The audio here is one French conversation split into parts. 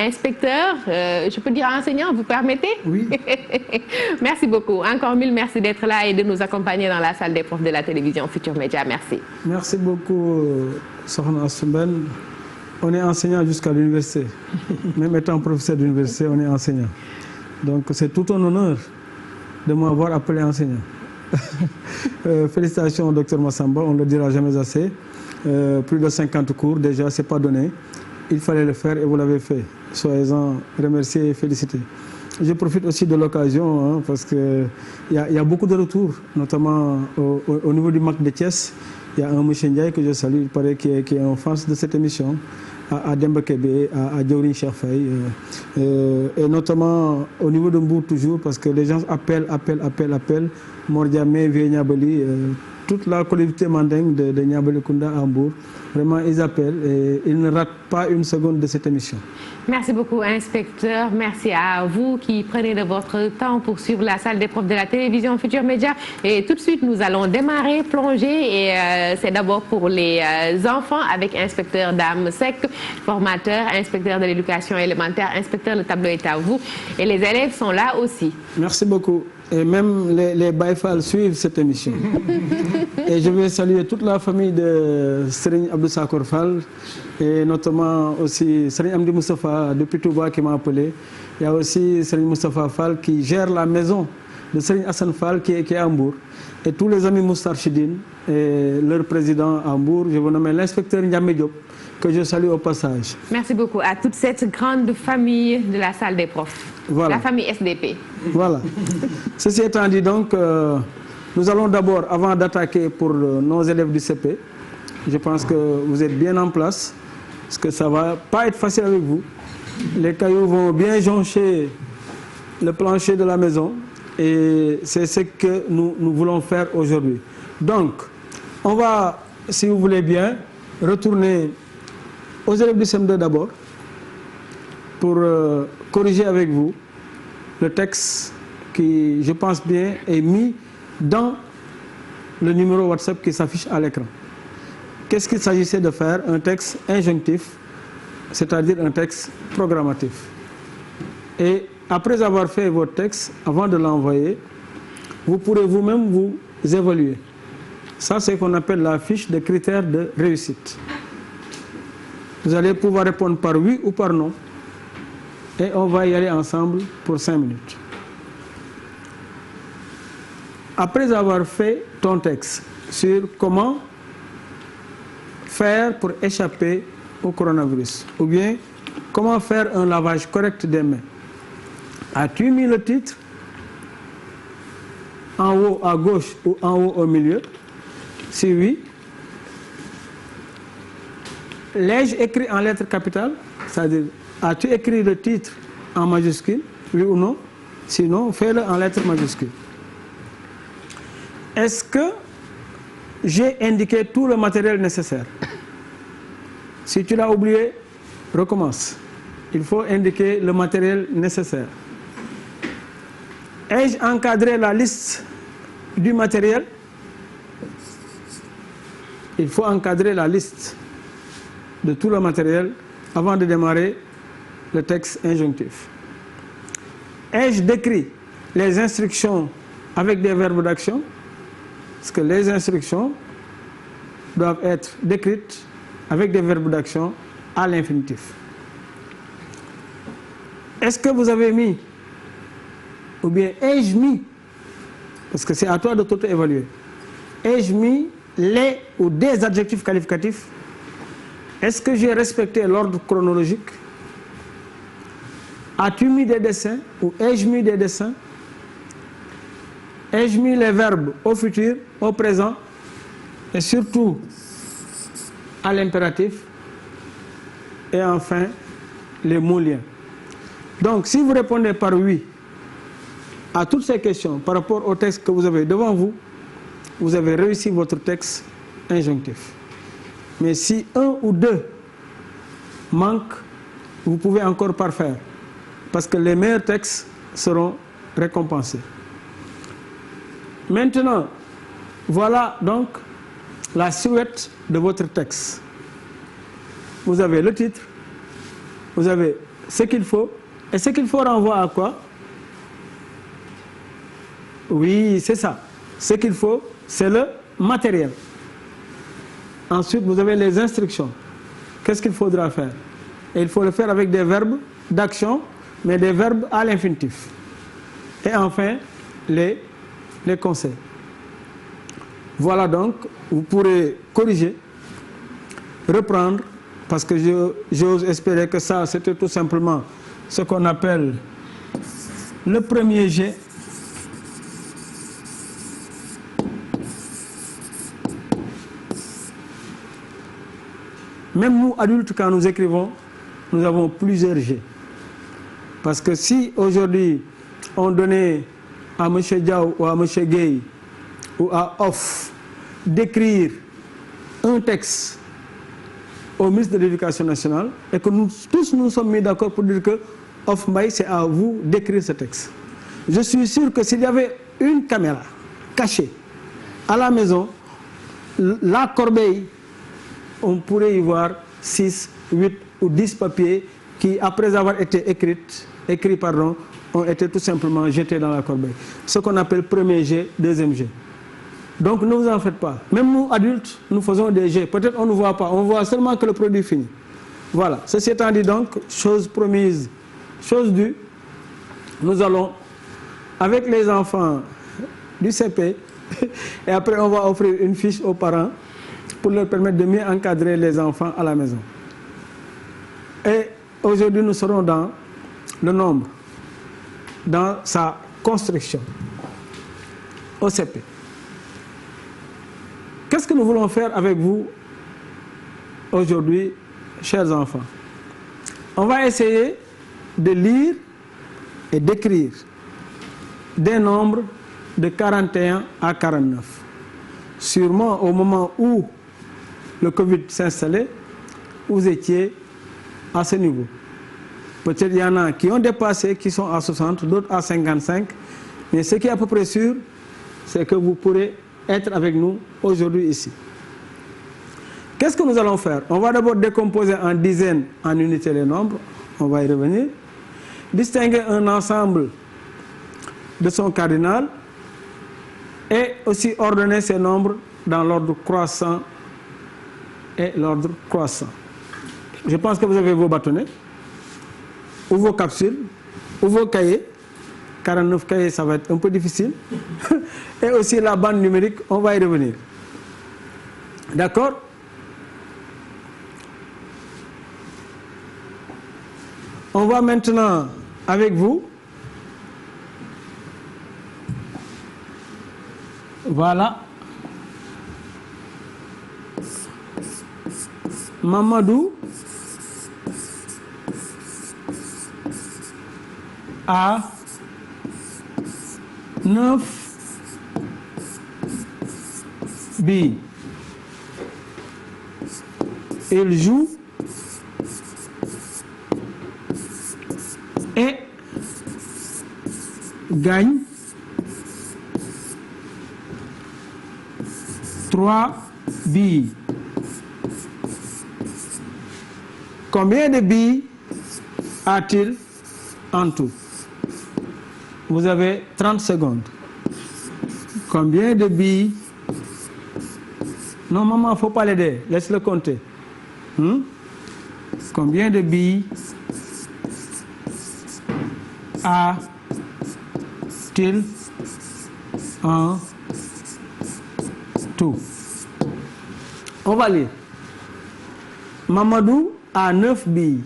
inspecteur, je peux dire enseignant, vous permettez? Oui. Merci beaucoup. Encore mille merci d'être là et de nous accompagner dans la salle des profs de la télévision Futurs Médias. Merci. Merci beaucoup, Sokhna Soumbène. On est enseignant jusqu'à l'université. Même étant professeur d'université, on est enseignant. Donc c'est tout un honneur de m'avoir appelé enseignant. Félicitations au docteur Massamba, on ne le dira jamais assez. Plus de 50 cours, déjà, ce n'est pas donné. Il fallait le faire et vous l'avez fait. Soyez-en remerciés et félicités. Je profite aussi de l'occasion parce qu'il y a beaucoup de retours, notamment au niveau du MAC de Thiès. Il y a un monsieur Ndiaye que je salue, il paraît qui est en face de cette émission, à Demba Kébé, à Djaourine Cherfaye, et notamment au niveau de Mbour toujours, parce que les gens appellent. Mordiamé, Vieux Niabali, toute la collectivité mandingue de Niabali Kounda à Mbour, vraiment ils appellent et ils ne ratent pas une seconde de cette émission. Merci beaucoup, inspecteur. Merci à vous qui prenez de votre temps pour suivre la salle des profs de la télévision Futurs Médias. Et tout de suite, nous allons démarrer, plonger. Et c'est d'abord pour les enfants avec inspecteur Dame Sek, formateur, inspecteur de l'éducation élémentaire, inspecteur, le tableau est à vous. Et les élèves sont là aussi. Merci beaucoup. Et même les Baïfal suivent cette émission. Et je vais saluer toute la famille de Serigne Abdou Sakor Fall et notamment aussi Serigne Amdi Moustapha depuis Touba qui m'a appelé. Il y a aussi Serigne Moustapha Fall qui gère la maison de Serigne Hassan Fall qui est à Hambourg. Et tous les amis Moustarchidine et leur président à Hambourg, je vous nomme l'inspecteur Ndiamé Diop, que je salue au passage. Merci beaucoup à toute cette grande famille de la salle des profs. Voilà. La famille SDP. Voilà. Ceci étant dit donc, nous allons d'abord, avant d'attaquer pour nos élèves du CP, je pense que vous êtes bien en place, parce que ça ne va pas être facile avec vous. Les cailloux vont bien joncher le plancher de la maison, et c'est ce que nous voulons faire aujourd'hui. Donc, on va, si vous voulez bien, retourner aux élèves du CM2 d'abord, pour corriger avec vous le texte qui, je pense bien, est mis dans le numéro WhatsApp qui s'affiche à l'écran. Qu'est-ce qu'il s'agissait de faire? Un texte injonctif, c'est-à-dire un texte programmatif. Et après avoir fait votre texte, avant de l'envoyer, vous pourrez vous-même vous évaluer. Ça, c'est ce qu'on appelle la fiche de critères de réussite. Vous allez pouvoir répondre par oui ou par non. Et on va y aller ensemble pour 5 minutes. Après avoir fait ton texte sur comment faire pour échapper au coronavirus, ou bien comment faire un lavage correct des mains, as-tu mis le titre en haut à gauche ou en haut au milieu? Si oui, l'ai-je écrit en lettres capitales? C'est-à-dire, as-tu écrit le titre en majuscule, oui ou non? Sinon, fais-le en lettres majuscules. Est-ce que j'ai indiqué tout le matériel nécessaire? Si tu l'as oublié, recommence. Il faut indiquer le matériel nécessaire. Ai-je encadré la liste du matériel? Il faut encadrer la liste de tout le matériel avant de démarrer le texte injonctif. Ai-je décrit les instructions avec des verbes d'action? Parce que les instructions doivent être décrites avec des verbes d'action à l'infinitif. Est-ce que vous avez mis, ou bien ai-je mis, parce que c'est à toi de t'auto-évaluer, ai-je mis les ou des adjectifs qualificatifs? Est-ce que j'ai respecté l'ordre chronologique? As-tu mis des dessins ou ai-je mis des dessins? Ai-je mis les verbes au futur, au présent et surtout à l'impératif? Et enfin, les mots liens. Donc, si vous répondez par oui à toutes ces questions par rapport au texte que vous avez devant vous, vous avez réussi votre texte injonctif. Mais si un ou deux manquent, vous pouvez encore parfaire, parce que les meilleurs textes seront récompensés. Maintenant, voilà donc la silhouette de votre texte. Vous avez le titre, vous avez ce qu'il faut. Et ce qu'il faut renvoie à quoi? Oui, c'est ça. Ce qu'il faut, c'est le matériel. Ensuite, vous avez les instructions. Qu'est-ce qu'il faudra faire? Et il faut le faire avec des verbes d'action, mais des verbes à l'infinitif. Et enfin, les conseils. Voilà donc, vous pourrez corriger, reprendre, parce que j'ose espérer que ça, c'était tout simplement ce qu'on appelle le premier jet. Même nous, adultes, quand nous écrivons, nous avons plusieurs jets. Parce que si aujourd'hui, on donnait à M. Diaw ou à M. Gueye ou à Off d'écrire un texte au ministre de l'Éducation nationale et que nous tous nous sommes mis d'accord pour dire que Off Mbaye, c'est à vous d'écrire ce texte. Je suis sûr que s'il y avait une caméra cachée à la maison, la corbeille, on pourrait y voir 6, 8 ou 10 papiers qui, après avoir été écrits, ont été tout simplement jetés dans la corbeille. Ce qu'on appelle premier jet, deuxième jet. Donc ne vous en faites pas. Même nous, adultes, nous faisons des jets. Peut-être on ne voit pas, on voit seulement que le produit fini. Voilà. Ceci étant dit donc, chose promise, chose due, nous allons, avec les enfants du CP, et après on va offrir une fiche aux parents pour leur permettre de mieux encadrer les enfants à la maison. Et aujourd'hui, nous serons dans le nombre, dans sa construction au CP. Qu'est-ce que nous voulons faire avec vous aujourd'hui, chers enfants? On va essayer de lire et d'écrire des nombres de 41 à 49. Sûrement, au moment où le Covid s'installait, vous étiez à ce niveau. Peut-être il y en a qui ont dépassé, qui sont à 60, d'autres à 55. Mais ce qui est à peu près sûr, c'est que vous pourrez être avec nous aujourd'hui ici. Qu'est-ce que nous allons faire? On va d'abord décomposer en dizaines, en unités les nombres. On va y revenir. Distinguer un ensemble de son cardinal et aussi ordonner ces nombres dans l'ordre croissant et l'ordre croissant. Je pense que vous avez vos bâtonnets, ou vos capsules, ou vos cahiers. 49 cahiers, ça va être un peu difficile. Et aussi la bande numérique, on va y revenir. D'accord? On va maintenant, avec vous, voilà, Mamadou a 9 billes. Il joue et gagne 3 billes. Combien de billes a-t-il en tout? Vous avez 30 secondes. Combien de billes? Non, maman, il ne faut pas l'aider. Laisse-le compter. Combien de billes a-t-il en tout? On va lire. Mamadou a 9 billes.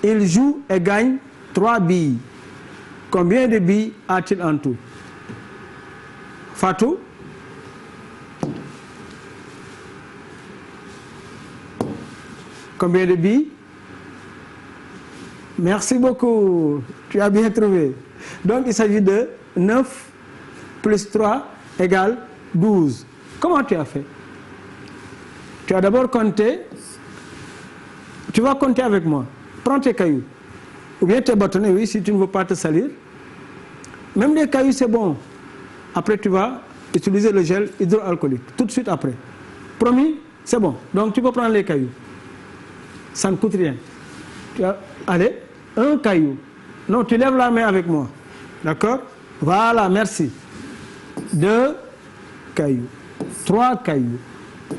Il joue et gagne 3 billes. Combien de billes a-t-il en tout? Fatou? Combien de billes? Merci beaucoup. Tu as bien trouvé. Donc il s'agit de 9 plus 3 égale 12. Comment tu as fait? Tu as d'abord compté. Tu vas compter avec moi. Prends tes cailloux. Ou bien tes bâtonnets, oui, si tu ne veux pas te salir. Même les cailloux, c'est bon. Après, tu vas utiliser le gel hydroalcoolique. Tout de suite après. Promis, c'est bon. Donc, tu peux prendre les cailloux. Ça ne coûte rien. Allez, un caillou. Non, tu lèves la main avec moi. D'accord? Voilà, merci. 2 cailloux, 3 cailloux,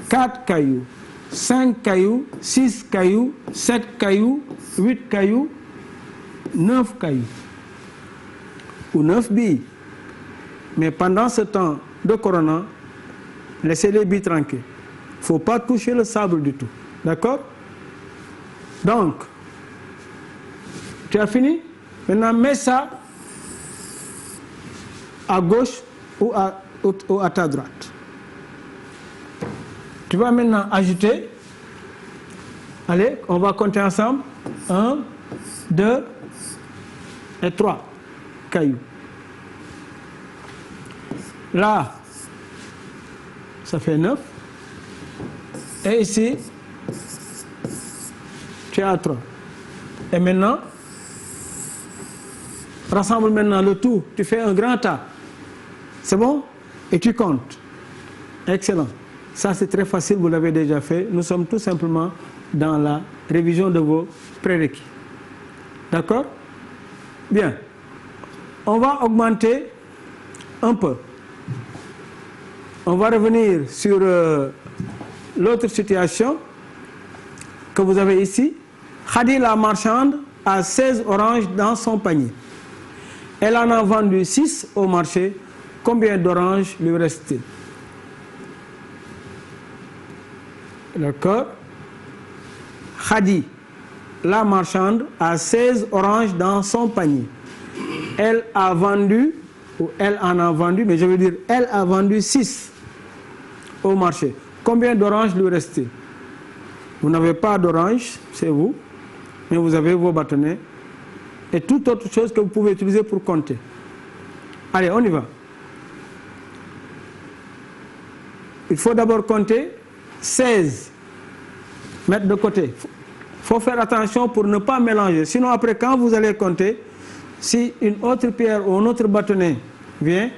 4 cailloux, 5 cailloux, 6 cailloux, 7 cailloux, 8 cailloux, 9 cailloux. Ou 9 billes. Mais pendant ce temps de corona, laissez les billes tranquilles. Il ne faut pas toucher le sable du tout. D'accord? Donc, tu as fini? Maintenant, mets ça à gauche ou à ta droite. Tu vas maintenant ajouter. Allez, on va compter ensemble. 1, 2 et 3 cailloux. Là, ça fait 9. Et ici, tu as 3. Et maintenant, rassemble maintenant le tout. Tu fais un grand tas. C'est bon? Et tu comptes. Excellent. Ça, c'est très facile, vous l'avez déjà fait. Nous sommes tout simplement dans la révision de vos prérequis. D'accord? Bien. On va augmenter un peu. On va revenir sur l'autre situation que vous avez ici. Khadi, la marchande, a 16 oranges dans son panier. Elle en a vendu 6 au marché. Combien d'oranges lui reste-t-il? D'accord? Khadi, la marchande, a 16 oranges dans son panier. Elle a vendu, ou elle en a vendu, mais je veux dire, elle a vendu 6 au marché. Combien d'oranges lui reste-t-il? Vous n'avez pas d'oranges, c'est vous, mais vous avez vos bâtonnets et toute autre chose que vous pouvez utiliser pour compter. Allez, on y va. Il faut d'abord compter 16. Mettre de côté. Il faut faire attention pour ne pas mélanger. Sinon, après, quand vous allez compter, si une autre pierre ou un autre bâtonnet vient,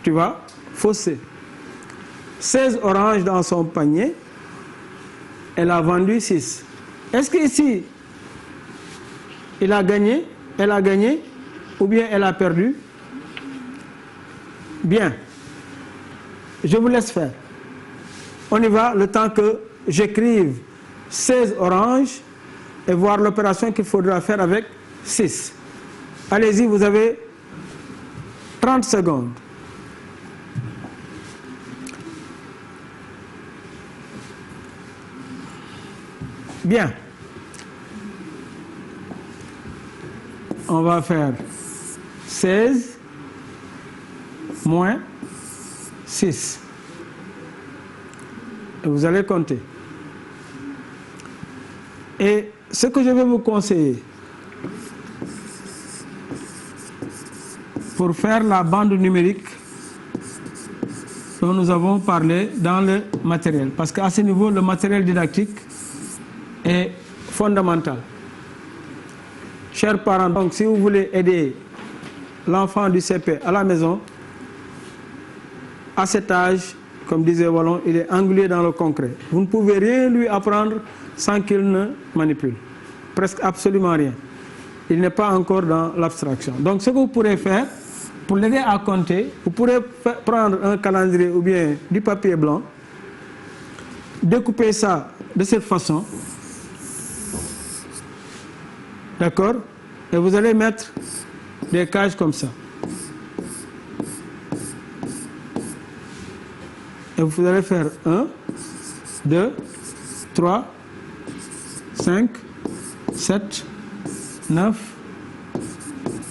tu vas fausser. 16 oranges dans son panier. Elle a vendu 6. Est-ce qu'ici, il a gagné, elle a gagné, ou bien elle a perdu? Bien. Je vous laisse faire. On y va le temps que j'écrive 16 oranges et voir l'opération qu'il faudra faire avec 6. Allez-y, vous avez 30 secondes. Bien. On va faire 16 moins 6. Et vous allez compter. Et ce que je vais vous conseiller pour faire la bande numérique dont nous avons parlé dans le matériel, parce qu'à ce niveau, le matériel didactique est fondamental. Chers parents, donc si vous voulez aider l'enfant du CP à la maison, à cet âge, comme disait Wallon, il est englué dans le concret. Vous ne pouvez rien lui apprendre sans qu'il ne manipule. Presque absolument rien. Il n'est pas encore dans l'abstraction. Donc ce que vous pourrez faire, pour l'aider à compter, vous pourrez prendre un calendrier ou bien du papier blanc, découper ça de cette façon. D'accord? Et vous allez mettre des cases comme ça. Et vous allez faire 1, 2, 3, 5, 7, 9,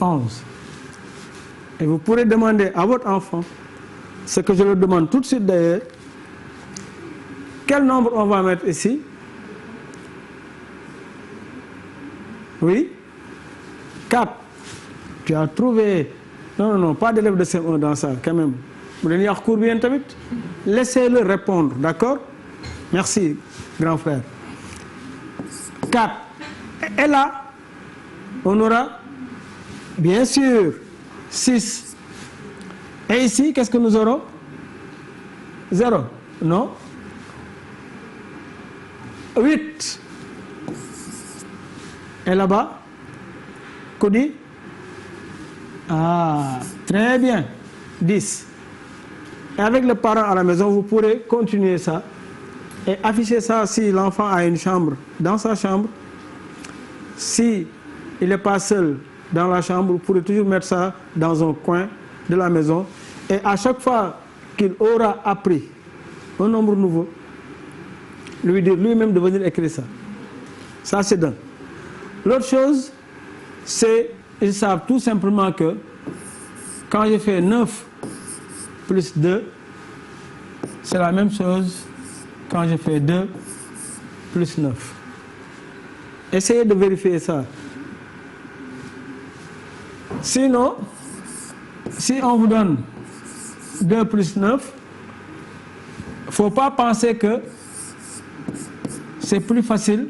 11. Et vous pourrez demander à votre enfant, ce que je le demande tout de suite d'ailleurs, quel nombre on va mettre ici? Oui? 4. Tu as trouvé... Non, non, non, pas d'élève de CM1 dans ça, quand même. Laissez-le répondre, d'accord? Merci, grand frère. 4. Et là, on aura, bien sûr, 6. Et ici, qu'est-ce que nous aurons? 0. Non? 8. Et là-bas, Cody? Ah, très bien. 10. Et avec le parent à la maison, vous pourrez continuer ça et afficher ça si l'enfant a une chambre dans sa chambre. Si il n'est pas seul dans la chambre, vous pourrez toujours mettre ça dans un coin de la maison. Et à chaque fois qu'il aura appris un nombre nouveau, lui dire lui-même de venir écrire ça. Ça, c'est d'un. L'autre chose, c'est ils savent tout simplement que quand je fais 9 plus 2, c'est la même chose quand je fais 2 plus 9. Essayez de vérifier ça. Sinon, si on vous donne 2 plus 9, il ne faut pas penser que c'est plus facile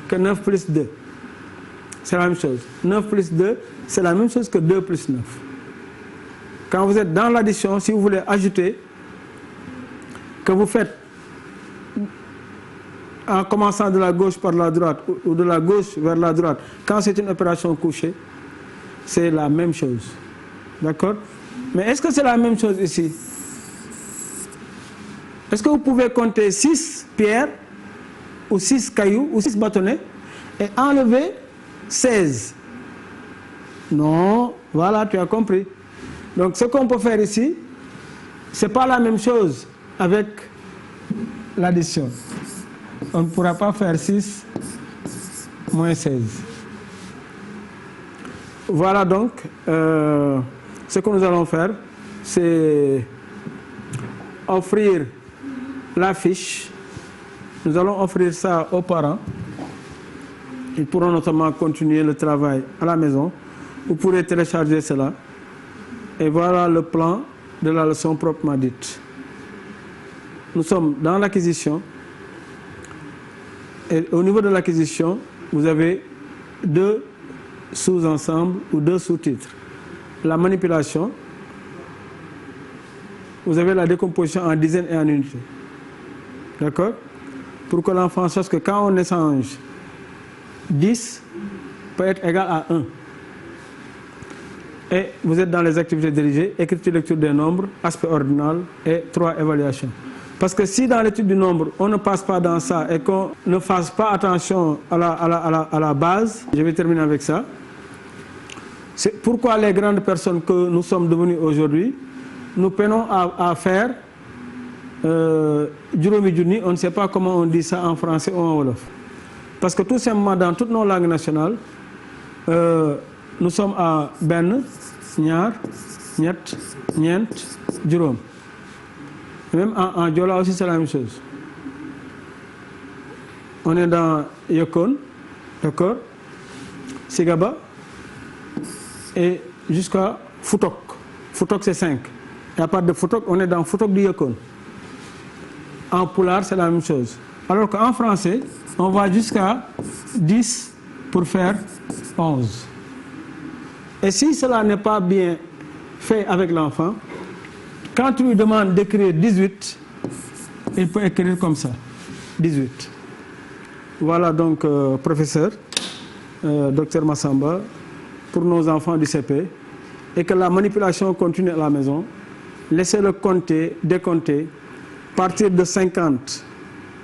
que 9 plus 2. C'est la même chose. 9 plus 2, c'est la même chose que 2 plus 9. Quand vous êtes dans l'addition, si vous voulez ajouter, que vous faites en commençant de la gauche par la droite ou de la gauche vers la droite, quand c'est une opération couchée, c'est la même chose. D'accord? Mais est-ce que c'est la même chose ici? Est-ce que vous pouvez compter 6 pierres ou 6 cailloux ou 6 bâtonnets et enlever 16? Non, voilà, tu as compris. Donc ce qu'on peut faire ici, ce n'est pas la même chose avec l'addition. On ne pourra pas faire 6 moins 16. Voilà donc, ce que nous allons faire, c'est offrir la fiche. Nous allons offrir ça aux parents. Ils pourront notamment continuer le travail à la maison. Vous pourrez télécharger cela. Et voilà le plan de la leçon proprement dite. Nous sommes dans l'acquisition. Et au niveau de l'acquisition, vous avez 2 sous-ensembles ou 2 sous-titres. La manipulation, vous avez la décomposition en dizaines et en unités. D'accord? Pour que l'enfant sache que quand on échange, 10 peut être égal à 1. Et vous êtes dans les activités dirigées, écriture, lecture des nombres, aspect ordinal et 3 évaluations. Parce que si dans l'étude du nombre, on ne passe pas dans ça et qu'on ne fasse pas attention à la base, je vais terminer avec ça. C'est pourquoi les grandes personnes que nous sommes devenus aujourd'hui, nous peinons à faire juróomi junni, on ne sait pas comment on dit ça en français ou en wolof. Parce que tout simplement dans toutes nos langues nationales, nous sommes à benn, ñaar, ñett, ñeent, juróom. Même en Diola aussi c'est la même chose. On est dans Yokon, d'accord, Sigaba, et jusqu'à Foutok. Foutok c'est 5. Et à part de Foutok, on est dans Foutok du Yokon. En Poulard, c'est la même chose. Alors qu'en français, on va jusqu'à 10 pour faire 11. Et si cela n'est pas bien fait avec l'enfant, quand tu lui demandes d'écrire 18, il peut écrire comme ça, 18. Voilà donc, professeur, docteur Massamba, pour nos enfants du CP, et que la manipulation continue à la maison. Laissez-le compter, décompter, partir de 50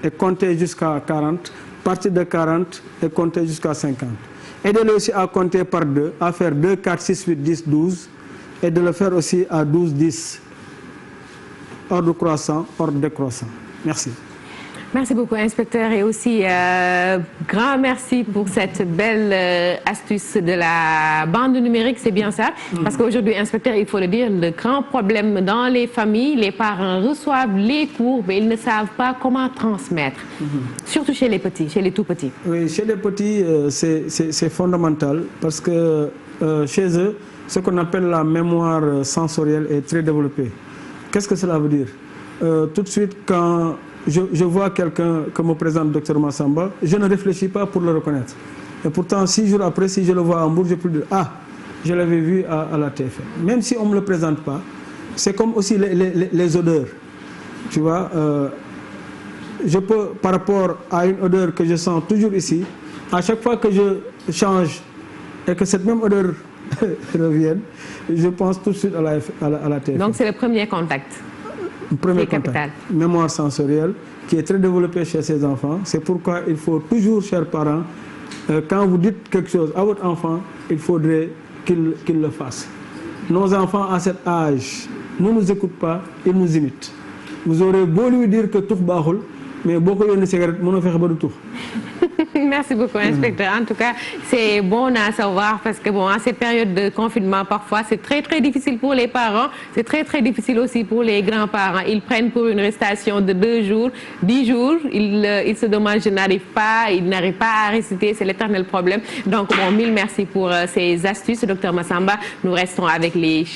et compter jusqu'à 40, partir de 40 et compter jusqu'à 50. Aidez-le aussi à compter par 2, à faire 2, 4, 6, 8, 10, 12, et de le faire aussi à 12, 10. Ordre croissant, ordre décroissant. Merci. Merci beaucoup, inspecteur, et aussi grand merci pour cette belle astuce de la bande numérique, c'est bien ça. Parce qu'aujourd'hui, inspecteur, il faut le dire, le grand problème dans les familles, les parents reçoivent les cours, mais ils ne savent pas comment transmettre. Surtout chez les petits, chez les tout petits. Oui, chez les petits, c'est fondamental parce que chez eux, ce qu'on appelle la mémoire sensorielle est très développée. Qu'est-ce que cela veut dire? Tout de suite, quand je vois quelqu'un que me présente Dr Massamba, je ne réfléchis pas pour le reconnaître. Et pourtant, 6 jours après, si je le vois à Hambourg, je peux dire « Ah, je l'avais vu à la TFM ». Même si on ne me le présente pas, c'est comme aussi les odeurs. Tu vois, je peux, par rapport à une odeur que je sens toujours ici, À chaque fois que je change et que cette même odeur revienne, je pense tout de suite à la TFM. Donc c'est le premier contact. Le premier contact. Mémoire sensorielle qui est très développée chez ces enfants. C'est pourquoi il faut toujours, chers parents, quand vous dites quelque chose à votre enfant, il faudrait qu'il le fasse. Nos enfants à cet âge ne nous écoutent pas, ils nous imitent. Vous aurez beau lui dire que tout baaxul, mais beaucoup de cigarettes, mënoo fexe ba du tout. Merci beaucoup, inspecteur. En tout cas, c'est bon à savoir parce que bon, en cette période de confinement, parfois, c'est très difficile pour les parents. C'est très difficile aussi pour les grands-parents. Ils prennent pour une restation de 2 jours, 10 jours. Ils se demandent, je n'arrive pas, ils n'arrivent pas à réciter. C'est l'éternel problème. Donc, bon, mille merci pour ces astuces, Dr Massamba. Nous restons avec les